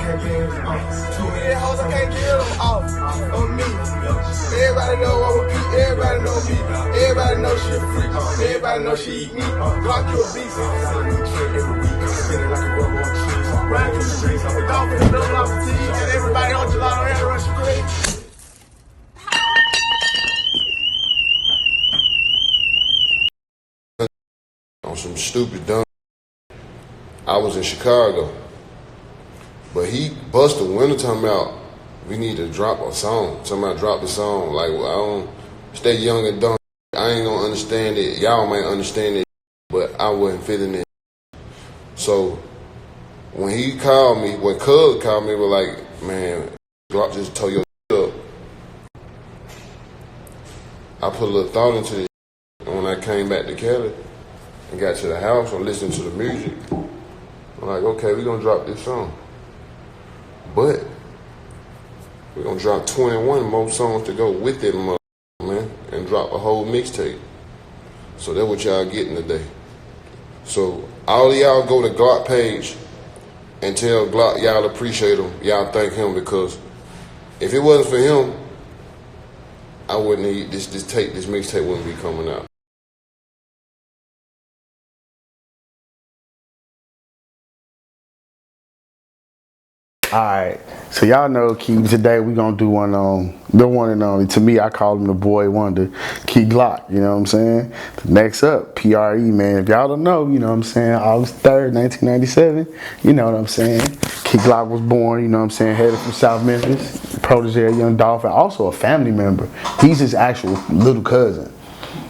Too many hoes, I can't get them off on me. Everybody know I'm a P, everybody know me. Everybody know she a freak, everybody know she eat me. Glock you a beast. Every week, spinning like a rubber on trees. Riding through the streets, I'm a dog with a double off the team. And everybody on July around Russian Creek. On some stupid dumb. I was in Chicago, but he busted a window talking about we need to drop a song. Talking about drop the song. Like, well, I don't stay young and dumb. I ain't gonna understand it. Y'all might understand it, but I wasn't feeling it. So when he called me, when Cub called me, was like, man, Glock just tore your up. I put a little thought into it. And when I came back to Cali and got to the house and listened to the music, I'm like, okay, we're gonna drop this song. But we're gonna drop 21 more songs to go with it, man, and drop a whole mixtape. So that's what y'all getting today. So all of y'all go to Glock page and tell Glock y'all appreciate him, y'all thank him, because if it wasn't for him, I wouldn't need this mixtape wouldn't be coming out. Alright, so y'all know Key, today we gonna do one on the one and only, to me I call him the boy wonder, Key Glock, you know what I'm saying? Next up, PRE, man, if y'all don't know, you know what I'm saying, August 3rd, 1997, you know what I'm saying? Key Glock was born, you know what I'm saying, headed from South Memphis, protege of Young Dolph, and also a family member. He's his actual little cousin.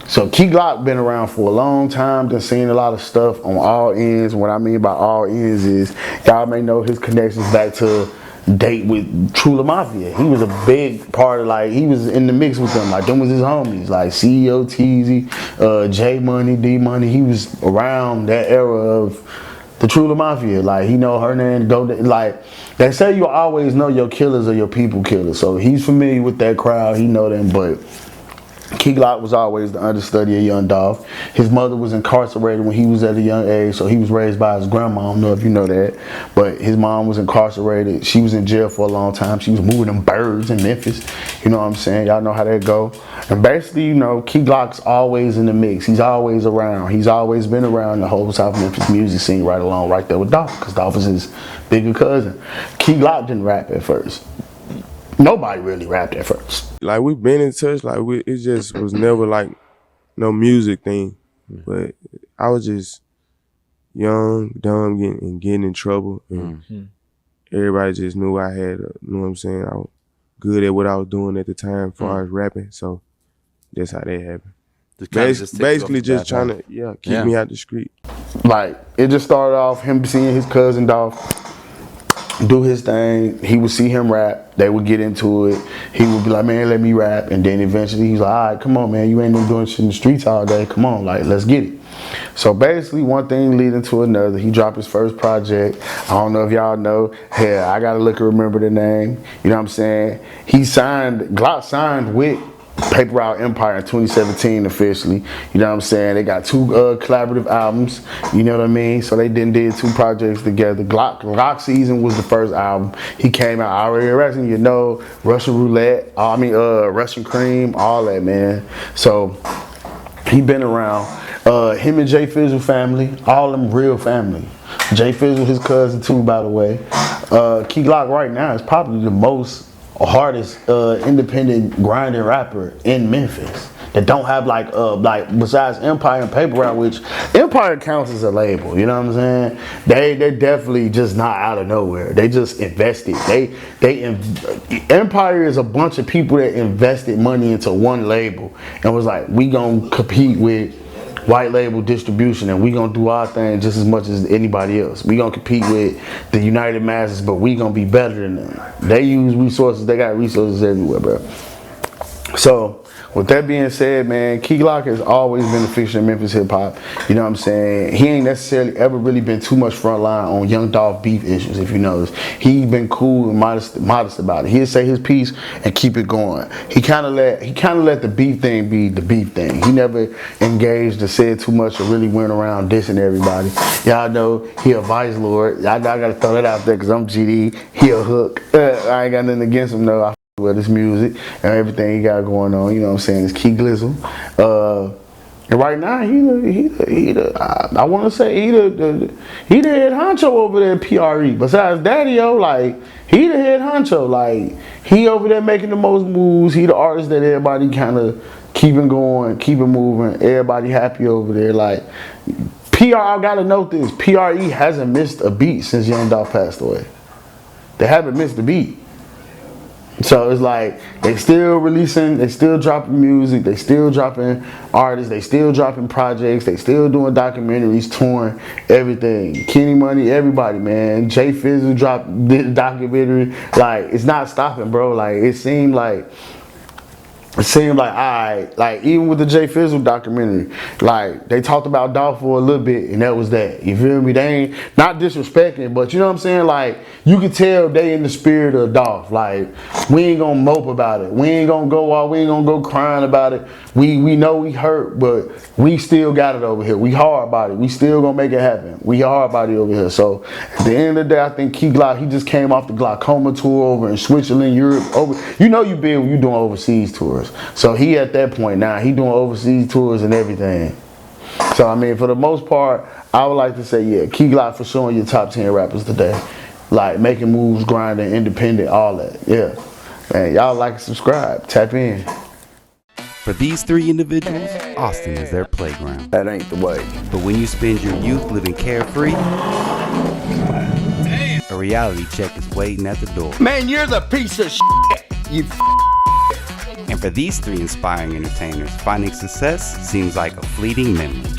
So Key Glock been around for a long time, done seen a lot of stuff on all ends. What I mean by all ends is, y'all may know his connections back to date with Trula Mafia. He was a big part of, like, he was in the mix with them, like them was his homies, like CEO Teezy, J Money, D Money. He was around that era of the Trula Mafia. Like, he know her name, like, they say you always know your killers or your people killers. So he's familiar with that crowd, he know them, but Key Glock was always the understudy of Young Dolph. His mother was incarcerated when he was at a young age, so he was raised by his grandma. I don't know if you know that, but his mom was incarcerated. She was in jail for a long time. She was moving them birds in Memphis. You know what I'm saying? Y'all know how that go. And basically, you know, Key Glock's always in the mix. He's always around. He's always been around the whole South Memphis music scene right along right there with Dolph, because Dolph is his bigger cousin. Key Glock didn't rap at first. Nobody really rapped at first. Like, we've been in touch, like, it just was never like no music thing. But I was just young, dumb, getting in trouble. And everybody just knew I had, you know what I'm saying, I was good at what I was doing at the time as far as rapping. So that's how that happened. Basically just trying to, keep me out the street. Like, it just started off him seeing his cousin Dolph do his thing. He would see him rap. They would get into it. He would be like, man, let me rap. And then eventually he's like, all right, come on, man. You ain't been doing shit in the streets all day. Come on, like, let's get it. So basically one thing leading to another. He dropped his first project. I don't know if y'all know. Hell, I got to look and remember the name. You know what I'm saying? Glock signed with Paper Route Empire in 2017 officially. You know what I'm saying? They got two collaborative albums. You know what I mean? So they did two projects together. Glock Season was the first album. He came out already arresting, you know, Russian Roulette, Russian Cream, all that, man. So he been around. Him and Jay Fizzle family, all them real family. Jay Fizzle, his cousin too, by the way. Key Glock right now is probably the most hardest independent grinding rapper in Memphis that don't have like besides Empire and Paper Route, which Empire counts as a label, you know what I'm saying? They're definitely just not out of nowhere. They just invested. Empire is a bunch of people that invested money into one label and was like, we gonna compete with white label distribution and we gonna do our thing just as much as anybody else. We gonna compete with the United Masses, but we gonna be better than them. They use resources, they got resources everywhere, bro. So, with that being said, man, Key Glock has always been a fixture in Memphis hip hop. You know what I'm saying? He ain't necessarily ever really been too much front line on Young Dolph beef issues, if you notice. He been cool and modest about it. He'll say his piece and keep it going. He kind of let the beef thing be the beef thing. He never engaged or said too much or really went around dissing everybody. Y'all know he a vice lord. I gotta throw that out there because I'm GD. He a hook. I ain't got nothing against him though. With his music and everything he got going on, you know what I'm saying, is Key Glizzle. And right now, I want to say he the head honcho over there at PRE. Besides Daddy-O, like, he the head honcho. Like, he over there making the most moves. He the artist that everybody kind of keeping going, keeping moving. Everybody happy over there. Like, I gotta note this. PRE hasn't missed a beat since Young Dolph passed away. They haven't missed a beat. So it's like they still releasing, they still dropping music, they still dropping artists, they still dropping projects, they still doing documentaries, touring, everything. Kenny Money, everybody, man. Jay Fizzle dropped the documentary. Like, it's not stopping, bro. Like, it seemed like alright, like even with the Jay Fizzle documentary, like they talked about Dolph for a little bit and that was that. You feel me? They ain't not disrespecting, but you know what I'm saying? Like, you can tell they in the spirit of Dolph. Like, we ain't gonna mope about it. We ain't gonna go crying about it. We know we hurt, but we still got it over here. We hard about it. We still gonna make it happen. We hard about it over here. So at the end of the day, I think Key Glock, he just came off the glaucoma tour over in Switzerland, Europe. You know you been when you doing overseas tours. So he at that point now, he doing overseas tours and everything. So I mean, for the most part, I would like to say, yeah, Key Glock for showing your top 10 rappers today. Like, making moves, grinding, independent, all that. Yeah. Man, y'all like and subscribe. Tap in. For these three individuals, Austin is their playground. That ain't the way. But when you spend your youth living carefree, a reality check is waiting at the door. Man, you're the piece of shit. You And for these three inspiring entertainers, finding success seems like a fleeting memory.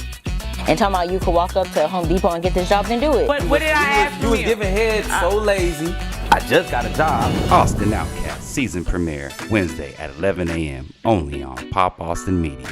And talking about you could walk up to Home Depot and get this job, then do it. What did I ask you? You was giving head so lazy. I just got a job. Austin Outcast season premiere Wednesday at 11 a.m. only on Pop Austin Media.